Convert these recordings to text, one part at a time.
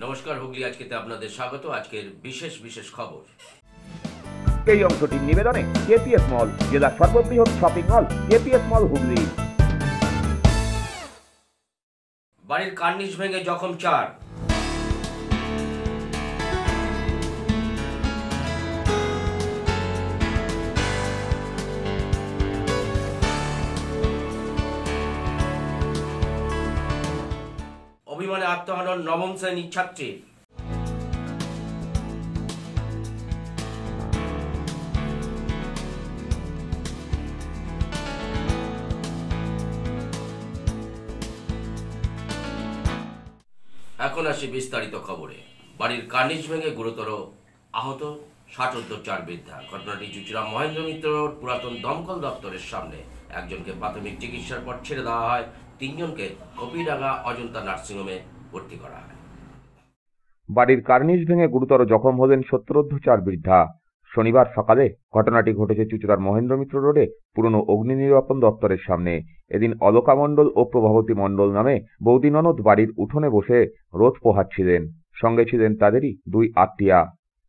নমস্কার, হুগলি আজকেতে আপনাদের স্বাগত। আজকের বিশেষ খবর। এই অংশটির নিবেদনে কেপিএস মল, জেলার সর্ববৃহৎ শপিং মল কেপিএস মল হুগলি। বাড়ির কার্নিশ ভেঙে জখম 4। অভিমানে আত্মহানন নবম শ্রেণীর ছাত্রী। এখন আসি বিস্তারিত খবরে। বাড়ির কার্নিশ ভেঙে গুরুতর আহত ষাটোর্ধ্ব 4 বৃদ্ধা। ঘটনাটি চুঁচুড়া মহেন্দ্র মিত্র রোড পুরাতন দমকল দপ্তরের সামনে। একজনকে প্রাথমিক চিকিৎসার পর ছেড়ে দেওয়া হয়, 3 জনকে কপিডাঙ্গা অজন্তা নার্সিংহোমে ভর্তি করা হয়। বাড়ির কার্নিশ ভেঙে গুরুতর জখম হলেন 70ঊর্ধ্ব 4 বৃদ্ধা। শনিবার সকালে ঘটনাটি ঘটেছে চুঁচুড়ার মহেন্দ্র মিত্র রোডে পুরনো অগ্নি নির্বাপন দপ্তরের সামনে। এদিন অলকা মণ্ডল ও প্রভাবতী মণ্ডল নামে বৌদি ননদ বাড়ির উঠোনে বসে রোদ পোহাচ্ছিলেন। সঙ্গে ছিলেন তাদেরই 2 আত্মীয়া।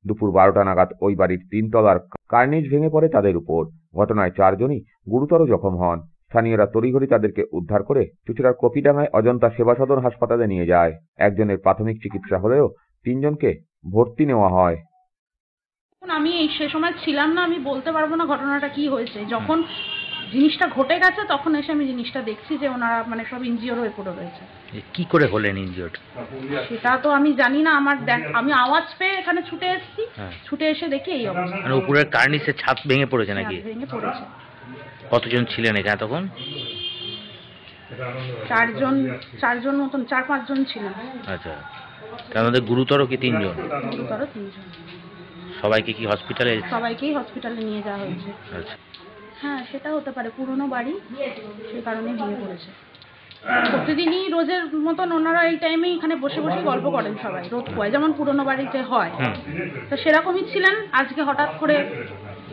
দুপুর 12টা নাগাদ ওই বাড়ির 3 তলার কার্নিশ ভেঙে পড়ে তাদের উপর। ঘটনায় 4 জনই গুরুতর জখম হন। স্থানীয়রা তড়িঘড়ি তাদেরকে উদ্ধার করে চুঁচুড়ার কপিডাঙ্গায় অজন্তা সেবা সদন হাসপাতালে নিয়ে যায়। একজনের প্রাথমিক চিকিৎসা হলেও 3 জনকে ভর্তি নেওয়া হয়। আমি সে সময় ছিলাম না, আমি বলতে পারবো না ঘটনাটা কি হয়েছে। যখন জিনিসটা ঘটে গেছে তখন এসে আমি জিনিসটা দেখছি যে ওনারা সব ইনজিওর হয়ে পড়ে রয়েছে। কি করে হলেন ইনজিওর্ড সেটা তো আমি জানি না। আমি আওয়াজ পেয়ে এখানে ছুটে এসেছি, ছুটে এসে দেখি এই অবস্থা। মানে উপরের কার্নিসের ছাদ ভেঙে পড়েছে নাকি? ভেঙে পড়েছে। কতজন ছিলেন এখানে তখন? 4 জন মতন, 4-5 জন ছিলেন। আচ্ছা, তার মধ্যে গুরুতর কি 3 জন? গুরুতর 3 জন। সবাইকে কি হসপিটালে? সবাইকেই হসপিটালে নিয়ে যাওয়া হয়েছে। আচ্ছা, হ্যাঁ সেটা হতে পারে, পুরনো বাড়ি সেই কারণে ভেঙে পড়েছে। প্রতিদিনই রোজের মতন ওনারা এই টাইমে এখানে বসে বসে গল্প করেন, সবাই রোদ পোয়ায় যেমন পুরনো বাড়িতে হয়। তো সেরকমই ছিলেন, আজকে হঠাৎ করে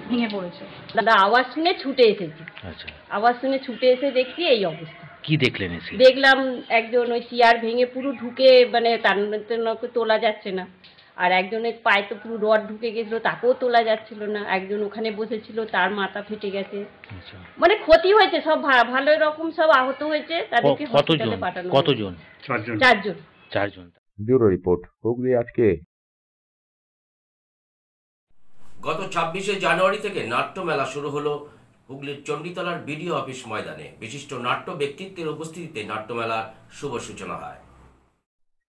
ভেঙে পড়েছে। দাদা আওয়াজ শুনে ছুটে এসেছি। আচ্ছা, আওয়াজ শুনে ছুটে এসে দেখছি এই অবস্থা। কি দেখলেন এসে? দেখলাম একজন ওই চেয়ার ভেঙে পুরো ঢুকে, তার তোলা যাচ্ছে না। আর একজনের পায়ে তো পুরো রড ঢুকে গেছিল, তাকেও তোলা যাচ্ছিল না। একজন ওখানে বসেছিল, তার মাথা ফেটে গেছে। ক্ষতি হয়েছে, সব ভালো রকম সব আহত হয়েছে। তাদেরকে হসপিটালে পাঠানো। কতজন? 4 জন। ব্যুরো রিপোর্ট, হুগলি আজকে। গত 26শে জানুয়ারি থেকে নাট্যমেলা শুরু হলো হুগলির চণ্ডীতলার বিডিও অফিস ময়দানে। বিশিষ্ট নাট্য ব্যক্তিত্বের উপস্থিতিতে নাট্যমেলার শুভ সূচনা হয়।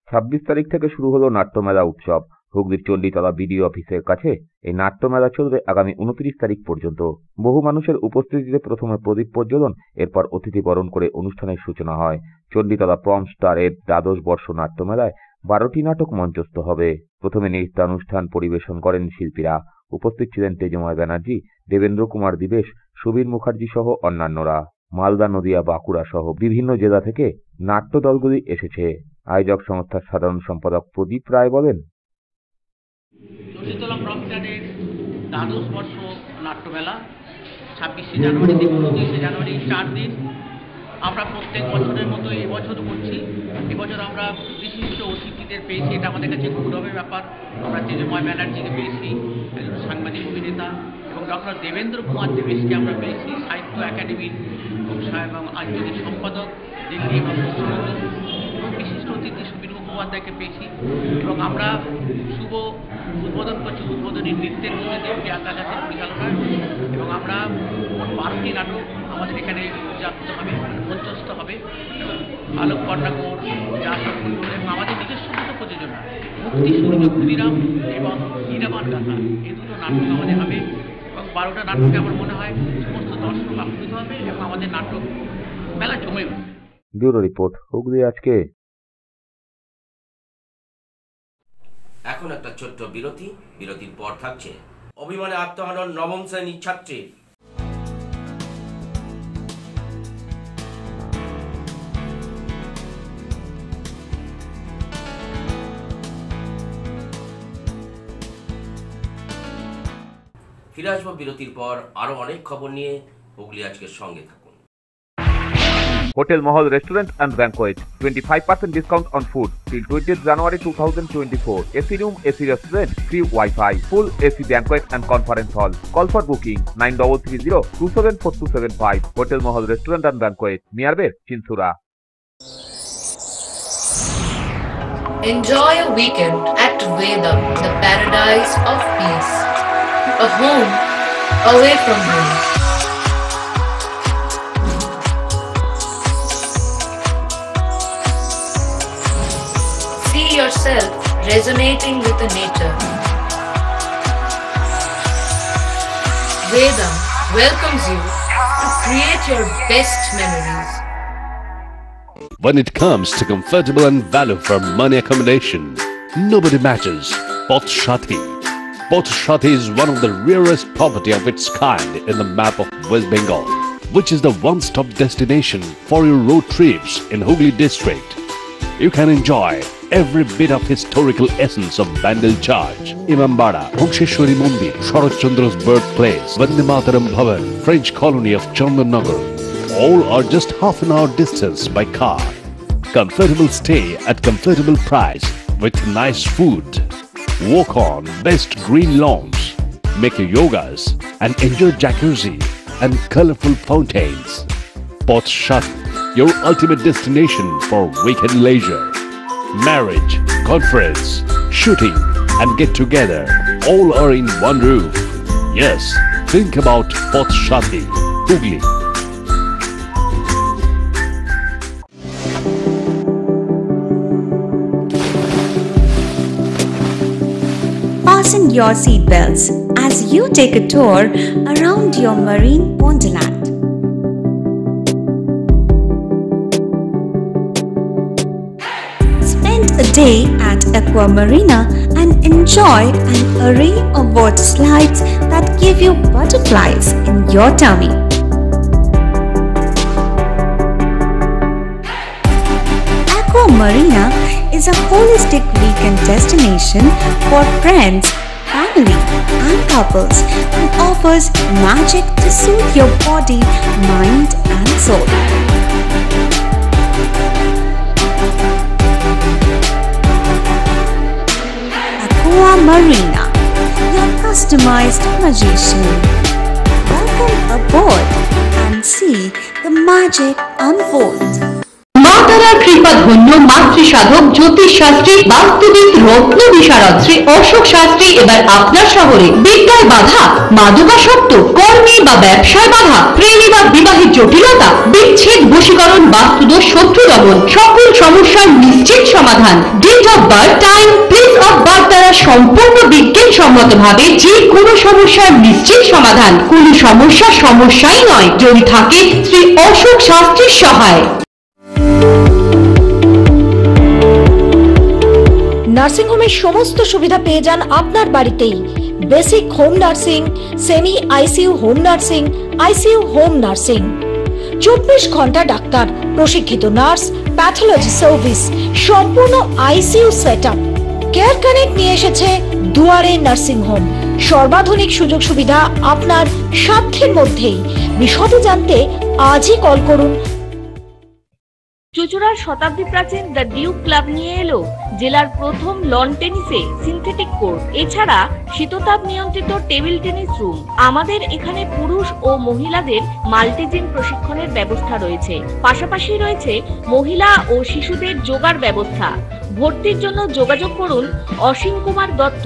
26 তারিখ থেকে শুরু হলো নাট্যমেলা উৎসব। হুগলির চণ্ডীতলা বিডিও অফিসের কাছে এই নাট্যমেলা চলবে আগামী 29 তারিখ পর্যন্ত। বহু মানুষের উপস্থিতিতে প্রথমে প্রদীপ প্রজ্বলন, এরপর অতিথি বরণ করে অনুষ্ঠানের সূচনা হয়। চণ্ডীতলা প্রম স্টারের 12 বর্ষ নাট্যমেলায় 12টি নাটক মঞ্চস্থ হবে। প্রথমে নৃত্যানুষ্ঠান পরিবেশন করেন শিল্পীরা। উপস্থিত ছিলেন তেজময় ব্যানার্জি, দেবেন্দ্র কুমার দিবেশ, সুবীর মুখার্জি সহ অন্যান্যরা। মালদা, নদিয়া, বাঁকুড়া সহ বিভিন্ন জেলা থেকে নাট্য দলগুলি এসেছে। আয়োজক সংস্থার সাধারণ সম্পাদক প্রদীপ রায় বলেন, চণ্ডীতলা প্রমস্টারের 12 বর্ষ নাট্যমেলা 26শে জানুয়ারি থেকে 29শে জানুয়ারি 4 দিন। আমরা প্রত্যেক বছরের মতো এবছরও করছি। এবছর আমরা বিশিষ্ট অতিথিদের পেয়েছি, এটা আমাদের কাছে গৌরবের ব্যাপার। আমরা তেজময় ব্যানার্জিকে পেয়েছি, একজন সাংবাদিক অভিনেতা, এবং ডক্টর দেবেন্দ্র কুমার দেবেশকে আমরা পেয়েছি, সাহিত্য একাডেমির এবং আঞ্চলিক সম্পাদক দিল্লি এবং পশ্চিমবঙ্গ। এবং বিশিষ্ট অতিথি সুবীর মুখোপাধ্যায়কে পেয়েছি। এবং আমরা শুভ উদ্বোধন করছি, উদ্বোধনী নৃত্যের মধ্যে দিয়ে প্রিয়াঙ্কা দাসের পরিচালনায়। এবং আমরা 12টি নাটক আমাদের এখানে উদযাপিত হবে, মঞ্চস্থ হবে। আলোক কর্ণাকর, এবং আমাদের নিজস্ব দুটো প্রযোজনা, মুক্তি সূর্য ক্ষুদিরাম এবং হীরাবান গাথা, এই দুটো নাটক আমাদের হবে। এবং 12টা নাটকে আমার মনে হয় সমস্ত দর্শক আপ্লুত হবে এবং আমাদের নাটক মেলা জমে উঠবে। ব্যুরো রিপোর্ট, হুগলি আজকে। এখন একটা ছোট্ট বিরতি। বিরতির পর থাকছে অভিমানে আত্মহানন নবম শ্রেণীর ছাত্রী। ফিরে আসবো বিরতির পর আরো অনেক খবর নিয়ে। হুগলি আজকের সঙ্গে থাকুন। Hotel Mahal Restaurant and Banquet. 25% discount on food till 20th January 2024. AC room, AC restaurant, free Wi-Fi, full AC banquet and conference hall. Call for booking 9330-274275. Hotel Mahal Restaurant and Banquet, nearby Chinsura. Enjoy a weekend at Vedam, the paradise of peace. A home away from home. See yourself resonating with the nature. Vedam welcomes you to create your best memories. When it comes to comfortable and value for money accommodation, nobody matches Pothshati. Pothshati is one of the rarest property of its kind in the map of West Bengal, which is the one-stop destination for your road trips in Hooghly district. You can enjoy every bit of historical essence of Bandel Church, Imambara, Bhongsheshwari Mandir, Sharat Chandra's birthplace, Vande Mataram Bhavan, French colony of Chandannagar. All are just half an hour distance by car. Comfortable stay at comfortable price with nice food. Walk on best green lawns, make your yogas and enjoy jacuzzi and colorful fountains. Pothshati, your ultimate destination for weekend leisure. Marriage, conference, shooting and get together all are in one roof. Yes, think about Pothshati, Hooghly. Fasten your seatbelts as you take a tour around your marine wonderland. Spend a day at Aqua Marina and enjoy an array of water slides that give you butterflies in your tummy. Aqua Marina is a holistic weekend destination for friends, family and couples and offers magic to soothe your body, mind and soul. Aqua Marina, your customized magician. Welcome aboard and see the magic unfold. মাতারা কৃপা ধন্য মাতৃ সাধক জ্যোতিষ শাস্ত্রী বাস্তুবিদ রত্ন বিশারদ শ্রী অশোক শাস্ত্রী এবার আপনার শহরে। বিদ্যায় বাধা, মাদকাসক্ত, কর্মে বা ব্যবসায় বাধা, প্রেমে বা বিবাহের জটিলতা, বিচ্ছেদ, বশীকরণ, বাস্তুদোষ, শত্রু দমন, সকল সমস্যার নিশ্চিত সমাধান। Date of birth, time, place of birth দ্বারা সম্পূর্ণ বিজ্ঞানসম্মতভাবে যে কোনো সমস্যার নিশ্চিত সমাধান। কোনো সমস্যাই নয় যদি থাকে শ্রী অশোক শাস্ত্রীর সহায়। নার্সিং হোমের সমস্ত সুবিধা পেয়ে যান আপনার বাড়িতেই। Basic home nursing, semi ICU home nursing, ICU home nursing, 24 ঘন্টা ডাক্তার, প্রশিক্ষিত নার্স, প্যাথোলজি সার্ভিস, সম্পূর্ণ আইসিইউ সেটআপ। কেয়ার কানেক্ট নিয়ে এসেছে দুয়ারে নার্সিং হোম। সর্বাধুনিক সুযোগ সুবিধা আপনার সাধ্যের মধ্যেই। বিশদে জানতে আজই কল করুন। চুঁচুড়ার শতাব্দী প্রাচীন দ্য ডিউক ক্লাব নিয়ে এলো জেলার প্রথম লন টেনিসে সিনথেটিক কোর্ট, এছাড়া শীততাপ নিয়ন্ত্রিত টেবিল টেনিস রুম। আমাদের এখানে পুরুষ ও মহিলাদের মাল্টিজিম প্রশিক্ষণের ব্যবস্থা রয়েছে, পাশাপাশি রয়েছে মহিলা ও শিশুদের যোগার ব্যবস্থা। ভর্তির জন্য যোগাযোগ করুন Asim Kumar Dutta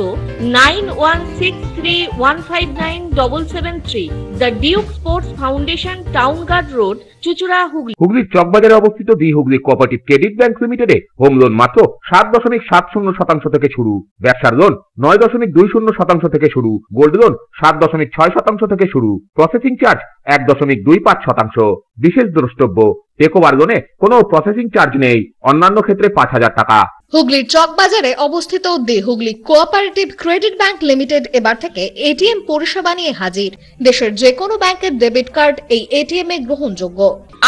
9163159773। The Duke sports foundation, town guard road, চুঁচুড়া, হুগলি। হুগলির চকবাজারে অবস্থিত the Hooghly cooperative credit bank লিমিটেডে হোম লোন মাত্র 7.70% থেকে শুরু, ব্যবসার লোন 9.20% থেকে শুরু, গোল্ড লোন 7.6% থেকে শুরু, প্রসেসিং চার্জ 1.25%। বিশেষ দ্রষ্টব্য, টেকওভার লোনে কোনো প্রসেসিং চার্জ নেই, অন্যান্য ক্ষেত্রে 5,000 টাকা। হুগলির চকবাজারে অবস্থিত the Hooghly cooperative credit bank limited এবার থেকে এটিএম পরিষেবা নিয়ে হাজির। দেশের যে কোনো ব্যাংকের ডেবিট কার্ড এই এটিএম এ গ্রহণযোগ্য।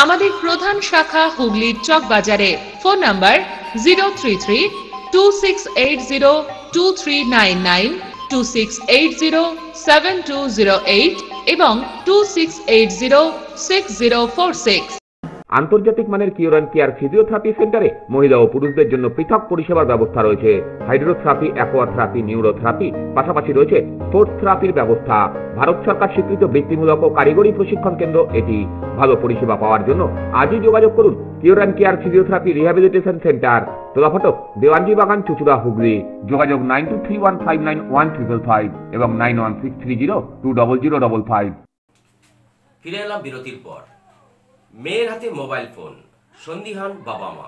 আমাদের প্রধান শাখা হুগলির চকবাজারে। ফোন নাম্বার 033-2680-2399, 2680-7208 এবং 2680-6046। আন্তর্জাতিক মানের কিওর অ্যান্ড কেয়ার ফিজিওথেরাপি সেন্টারে মহিলা ও পুরুষদের জন্য পৃথক পরিষেবার ব্যবস্থা রয়েছে। হাইড্রোথেরাপি, অ্যাকোয়াথেরাপি, নিউরোথেরাপি, পাশাপাশি রয়েছে স্পোর্টস থেরাপির ব্যবস্থা। ভারত সরকার স্বীকৃত বৃত্তিমূলক ও কারিগরি প্রশিক্ষণ কেন্দ্র এটি। ভালো পরিষেবা পাওয়ার জন্য আজই যোগাযোগ করুন cure and care physiotherapy rehabilitation centre, Tolaphatak, Dewanji Bagan, চুচুড়া, হুগলি। যোগাযোগ 9231591555 এবং 9163020055। ফিরে এলাম বিরতির পর। মেয়ের হাতে মোবাইল ফোন, সন্দিহান বাবা মা,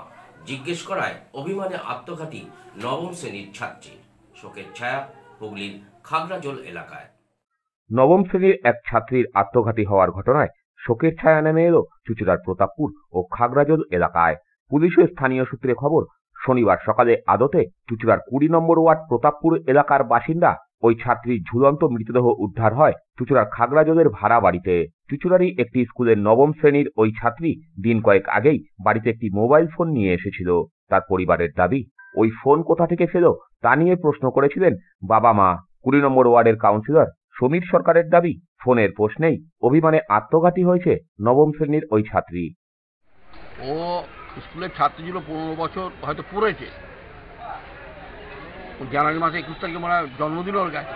জিজ্ঞেস করায় অভিমানে আত্মঘাতী নবম শ্রেণীর ছাত্রী। শোকের ছায়া হুগলির খাগড়াজোল এলাকায়। নবম শ্রেণীর এক ছাত্রীর আত্মঘাতী হওয়ার ঘটনায় শোকের ছায়া নেমে এলো চুচুড়ার প্রতাপপুর ও খাগড়াজোল এলাকায়। পুলিশ ও স্থানীয় সূত্রে খবর, শনিবার সকালে আদতে চুচুড়ার 20 নম্বর ওয়ার্ড প্রতাপপুর এলাকার বাসিন্দা ওই ছাত্রীর ঝুলন্ত মৃতদেহ উদ্ধার হয় চুচুড়ার খাগড়াজোলের ভাড়া বাড়িতে। চুচুড়ারই একটি স্কুলের নবম শ্রেণীর ওই ছাত্রী দিন কয়েক আগেই বাড়িতে একটি মোবাইল ফোন নিয়ে এসেছিল। তার পরিবারের দাবি, ওই ফোন কোথা থেকে পেল তা নিয়ে প্রশ্ন করেছিলেন বাবা মা। 20 নম্বর ওয়ার্ডের কাউন্সিলর সমীর সরকারের দাবি, ফোনের প্রশ্নেই অভিমানে আত্মঘাতী হয়েছে নবম শ্রেণীর ওই ছাত্রী। ও স্কুলের ছাত্রী ছিল, 15 বছর হয়তো পড়েছে। জানুয়ারি মাসে 21 তারিখে মানে জন্মদিন ওর কাছে,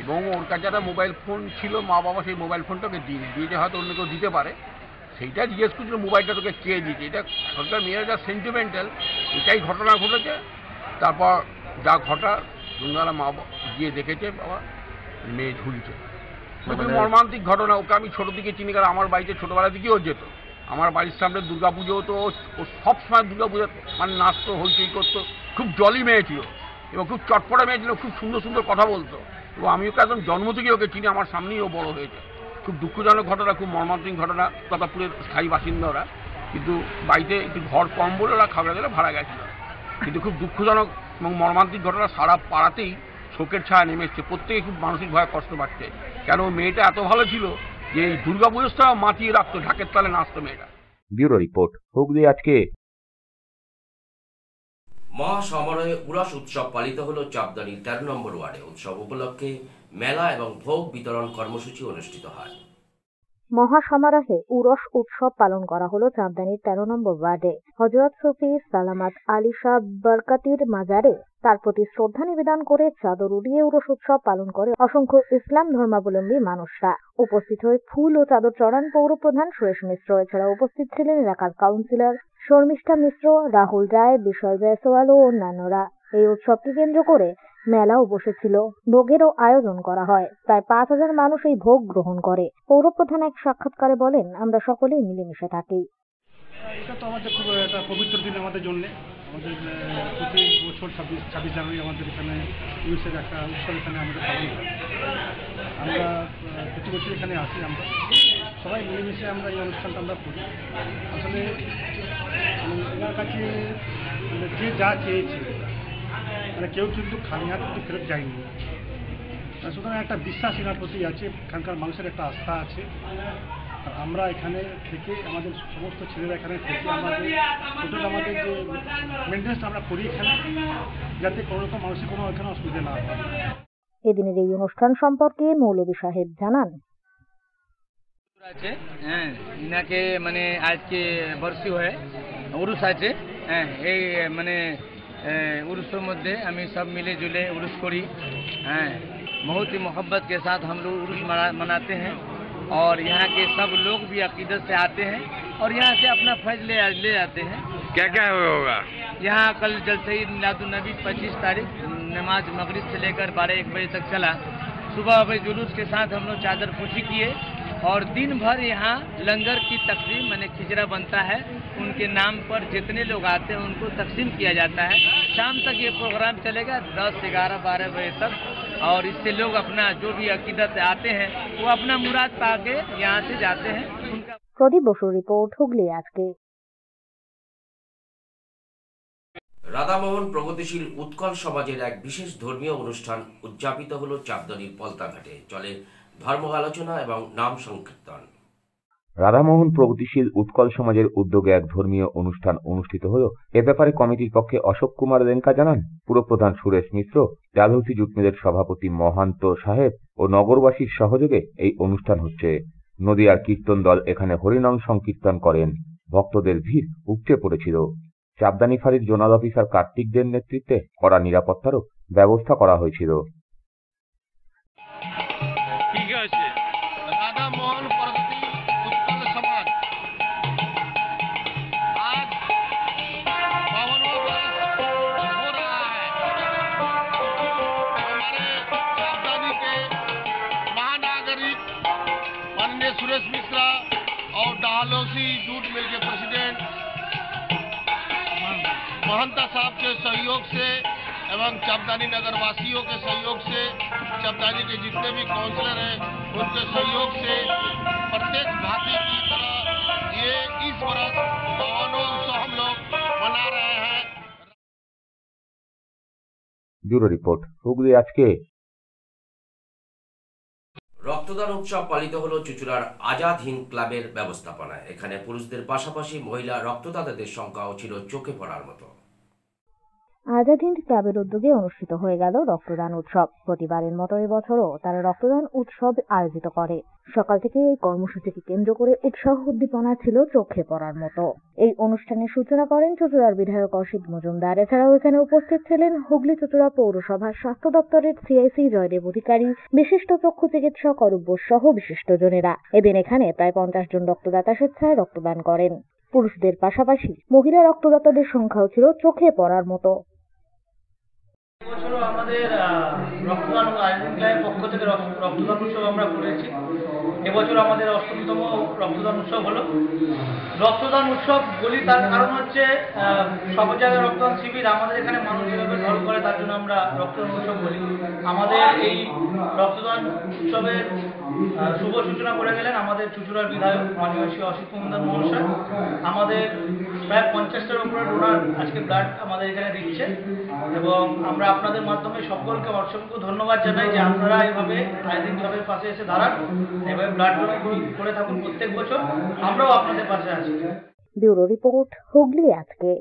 এবং ওর কাছে একটা মোবাইল ফোন ছিল। মা বাবা সেই মোবাইল ফোনটাকে দিয়েছে, হয়তো অন্য কেউ দিতে পারে। সেইটা জিজ্ঞেস করছিল মোবাইলটা তোকে কে দিয়েছে। এটা সরকার মেয়েরা যা সেন্টিমেন্টাল, এটাই ঘটনা ঘটেছে। তারপর যা ঘটা সন্ধ্যাবেলা মা গিয়ে দেখেছে বাবা মেয়ে ঝুলছে। খুবই মর্মান্তিক ঘটনা। ওকে আমি ছোটো দিকে চিনি, কারণ আমার বাড়িতে ছোটোবেলা দিকেও যেত। আমার বাড়ির সামনে দুর্গা পুজো হতো, ও সবসময় দুর্গা পুজো মানে নাচতো, হইচই করতো। খুব জলি মেয়ে ছিল এবং খুব চটপটা মেয়ে ছিল, খুব সুন্দর সুন্দর কথা বলতো। এবং আমি ওকে একদম জন্ম থেকে ওকে চিনি, আমার সামনেই ও বড় হয়েছে। খুব দুঃখজনক ঘটনা, খুব মর্মান্তিক ঘটনা। প্রতাপপুরের স্থায়ী বাসিন্দা ওরা, কিন্তু বাড়িতে একটু ঘর কম বলে ওরা খাগড়াজোলে ভাড়া গেছিল। কিন্তু খুব দুঃখজনক এবং মর্মান্তিক ঘটনা। সারা পাড়াতেই শোকের ছায়া নেমে এসছে, প্রত্যেকে খুব মানসিকভাবে কষ্ট পাচ্ছে। কেন মেয়েটা এত ভালো ছিল যে এই দুর্গা পুজোটা মাতিয়ে রাখতো, ঢাকের তালে নাচতো মেয়েটা। ব্যুরো রিপোর্ট, হুগলি আজকে। মহাসমারোহে উরস উৎসব পালিত হলো চাপদানির 13 নম্বর ওয়ার্ডে। উৎসব উপলক্ষে মেলা এবং ভোগ বিতরণ কর্মসূচি অনুষ্ঠিত হয়। মহাসমারোহে উরস উৎসব পালন করা হলো চাঁদদানির 13 নম্বর ওয়ার্ডে। হযরত সুফি সালামাত আলী শাহ বরকাতির মাজারে তার প্রতি শ্রদ্ধা নিবেদন করে চাদর উড়িয়ে উরস উৎসব পালন করে অসংখ্য ইসলাম ধর্মাবলম্বী মানুষরা। উপস্থিত হয়ে ফুল ও চাদর চড়ান পৌরপ্রধান সুরেশ মিশ্র। এছাড়া উপস্থিত ছিলেন এলাকার কাউন্সিলর শর্মিষ্ঠা মিশ্র, রাহুল রায়, বিশাল জয়সওয়াল ও অন্যান্যরা। এই উৎসবকে কেন্দ্র করে মেলাও বসেছিল, ভোগেরও আয়োজন করা হয়। প্রায় 5000 মানুষ এই ভোগ গ্রহণ করে। পৌরপ্রধান এক সাক্ষাৎকারে বলেন, আমরা সকলেই মিলেমিশে থাকি। এটা তো আমাদের খুব একটা পবিত্র দিন আমাদের জন্য। আমাদের প্রতি বছর 26 জানুয়ারি আমাদের এখানে ইউসের একটা উৎসব এখানে আমাদের পালন হয়। আমরা প্রতি বছর এখানে আসি, আমরা সবাই মিলেমিশে আমরা এই অনুষ্ঠানটা আমরা করি। আসলে এনার কাছে যে যা চেয়েছে, মানে কেউ কিন্তু খালি হাত কিন্তু ফেরত যায়নি। সুতরাং একটা বিশ্বাস এনার প্রতি আছে, এখানকার মানুষের একটা আস্থা আছে। আমরা এখানে থেকে আমাদের সমস্ত ছেলেরা এখানে থেকে আমাদের যে মেনটেন্যান্স আমরা করি এখানে, যাতে কোনো রকম মানুষের কোনো এখানে অসুবিধা না হয়। এদিনের এই অনুষ্ঠান সম্পর্কে মৌলভী সাহেব জানান, আছে হ্যাঁ ইনাকে মানে আজকে বর্ষি হয়ে উরুস আছে হ্যাঁ, এই মানে उर्स मध्य हमें सब मिले जुले उर्स करी हैं। बहुत ही मोहब्बत के साथ हम लोग उर्स मनाते हैं और यहाँ के सब लोग भी अकीदत से आते हैं और यहाँ से अपना फैज ले जाते हैं। क्या क्या होगा यहाँ? कल जलसईद मिलादुन्नबी 25 तारीख नमाज मगरिब से लेकर 12-1 बजे तक चला। सुबह जुलूस के साथ हम लोग चादर पोशी किए और दिन भर यहाँ लंगर की तकसीम माने खिचड़ा बनता है, उनके नाम पर जितने लोग आते हैं उनको तकसीम किया जाता है। शाम तक ये प्रोग्राम चलेगा 10, 11, 12 बजे तक और इससे लोग अपना जो भी अकीदत आते हैं वो अपना मुराद पाके यहाँ से जाते हैं। उनका प्रदीप बसु रिपोर्ट, हुगली आजके। রাধামোহন প্রগতিশীল উৎকল সমাজের এক বিশেষ ধর্মীয় অনুষ্ঠান উদযাপিত হলো চাপদানির পলতাঘাটে। চলে ধর্ম আলোচনা এবং নাম সংকীর্তন। রাধামোহন প্রগতিশীল উৎকল সমাজের উদ্যোগে এক ধর্মীয় অনুষ্ঠান অনুষ্ঠিত হলো। এ ব্যাপারে কমিটির পক্ষে অশোক কুমার রেঙ্কা জানান, পুরপ্রধান সুরেশ মিশ্র, ডালহৌসি জুট মিলের সভাপতি মহান্ত সাহেব ও নগরবাসীর সহযোগে এই অনুষ্ঠান হচ্ছে। নদিয়ার কীর্তন দল এখানে হরিনাম সংকীর্তন করেন। ভক্তদের ভিড় উপচে পড়েছিল। চাপদানি ফাঁড়ির জোনাল অফিসার কার্তিকদের নেতৃত্বে কড়া নিরাপত্তারও ব্যবস্থা করা হয়েছিল। राधा मोहन परस्ती उत्कल समाज आज 52वां वर्ष हो रहा है। हमारे चापदानी के महानागरिक माननीय सुरेश मिश्रा और डहालौसी जूट मिल के प्रेसिडेंट महंता साहब के सहयोग से एवं चापदानी नगर वासियों के सहयोग से, चापदानी के जितने भी काउंसलर हैं उनके सहयोग से प्रत्येक भांति की तरह ये इस वर्ष 52वां उत्सव हम लोग मना रहे हैं। ব্যুরো রিপোর্ট, হুগলি আজকে। রক্তদান উৎসব পালিত হলো চুঁচুড়ার আজাদ হিন্দ ক্লাবের ব্যবস্থাপনায়। এখানে পুরুষদের পাশাপাশি মহিলা রক্তদাতাদের সংখ্যাও ছিল চোখে পড়ার মতো। আজাদ হিন্দ ক্লাবের উদ্যোগে অনুষ্ঠিত হয়ে গেল রক্তদান উৎসব। প্রতিবারের মতো এবছরও তারা রক্তদান উৎসব আয়োজিত করে। সকাল থেকে এই কর্মসূচিকে কেন্দ্র করে উৎসাহ উদ্দীপনা ছিল চোখে পড়ার মতো। এই অনুষ্ঠানের সূচনা করেন চুঁচুড়ার বিধায়ক অসিত মজুমদার। এছাড়াও এখানে উপস্থিত ছিলেন হুগলি চুঁচুড়া পৌরসভার স্বাস্থ্য দপ্তরের সিআইসি জয়দেব অধিকারী, বিশিষ্ট চক্ষু চিকিৎসক অরূপ বোস সহ বিশিষ্টজনেরা। এদিন এখানে প্রায় 50 জন রক্তদাতা স্বেচ্ছায় রক্তদান করেন। পুরুষদের পাশাপাশি মহিলা রক্তদাতাদের সংখ্যাও ছিল চোখে পড়ার মতো। এবছরও আমাদের রক্তদান আয়োজন ক্লাবের পক্ষ থেকে রক্তদান উৎসব আমরা করেছি। এবছর আমাদের 8মতম রক্তদান উৎসব হলো। রক্তদান উৎসব বলি তার কারণ হচ্ছে সব জায়গায় রক্তদান শিবির, আমাদের এখানে মানুষ যেভাবে ঢল করে তার জন্য আমরা রক্তদান উৎসব বলি। আমাদের এই রক্তদান উৎসবের শুভ সূচনা করে গেলেন আমাদের চুঁচুড়ার বিধায়ক মাননীয় শ্রী অসিত মজুমদার মহাশয়। আমাদের প্রায় 50টার উপরে ডোনার আজকে ব্লাড আমাদের এখানে দিচ্ছে এবং আমরা আপনাদের মাধ্যমে সকলকে অসংখ্য ধন্যবাদ জানাই যে আপনারা এইভাবে আইদিন ক্লাবের পাশে এসে দাঁড়ান, এভাবে ব্লাড ডোনেট করে থাকুন প্রত্যেক বছর। আমরাও আপনাদের পাশে আছি। ব্যুরো রিপোর্ট, হুগলি আজকে।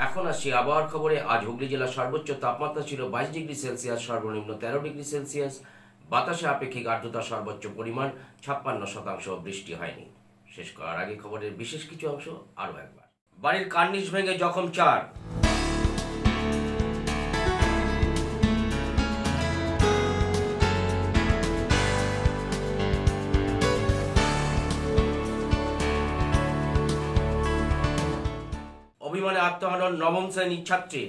এখন আসছি আবহাওয়ার খবরে। আজ হুগলি জেলার সর্বোচ্চ তাপমাত্রা ছিল 22 ডিগ্রি সেলসিয়াস, সর্বনিম্ন 13 ডিগ্রি সেলসিয়াস। বাতাসে আপেক্ষিক আর্দ্রতা সর্বোচ্চ পরিমাণ 56%। বৃষ্টি হয়নি। শেষ করার আগে খবরের বিশেষ কিছু অংশ আরও একবার। বাড়ির কার্নিশ ভেঙে জখম 4। অভিমানে আত্মহনন 9ম শ্রেণীর ছাত্রী।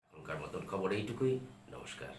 এখনকার মতন খবর এইটুকুই। নমস্কার।